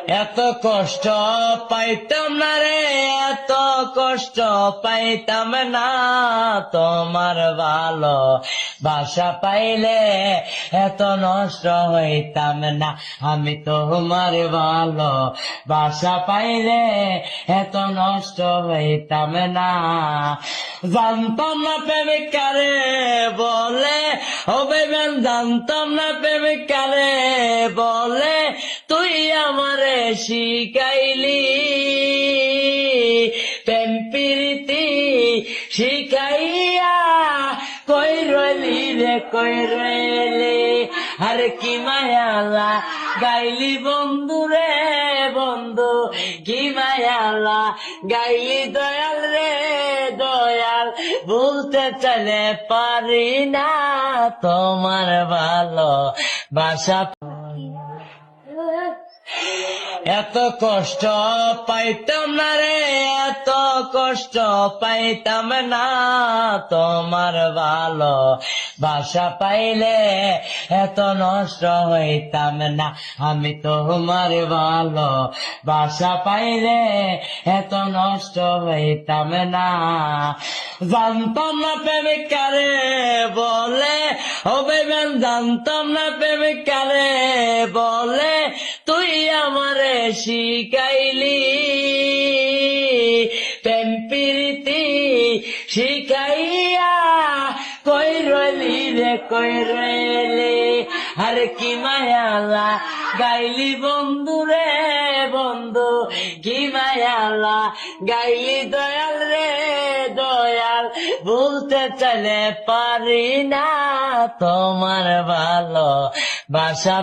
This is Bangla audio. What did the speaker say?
এত কষ্ট পাইতাম না রে, এত কষ্ট পাইতাম না, তোমার ভালো বাসা পাইলে এত নষ্ট হইতাম না। আমি তোমার ভালো বাসা পাইলে এত নষ্ট হইতাম না। জানতাম না প্রেমিকারে বলে, ও বেবেন জানতাম না প্রেমিকারে বলে, তুই আমারে শিখাইলি প্রেম প্রীতি শিখাইয়া, কই রইলি রে কই রইলি, আর কি মায়ালা গাইলি বন্ধু রে বন্ধু, কি মায়ালা গাইলি দয়াল রে দয়াল, বলতে চলে পারি না তোমার ভালো বাসা। এত কষ্ট পাইতাম না রে, এত কষ্ট পাইতাম না, তোমার ভালো বাসা পাইলে এত নষ্ট হইতাম না। আমি তোমার ভালো বাসা পাইলে এত নষ্ট হইতাম না। জানতাম না প্রেমিকারে বলে, ও বেবেন জানতাম না প্রেমিকারে বলে, তুই আমারে শিখাইলি প্রেম প্রীতি শিখাইয়া, কই রইলি রে কই রইলি, আর কি মায়ালা গাইলি বন্ধু রে বন্ধু, কি মায়ালা গাইলি দয়াল রে দয়াল, বলতে চলে পারি না তোমার ভালো বাসা।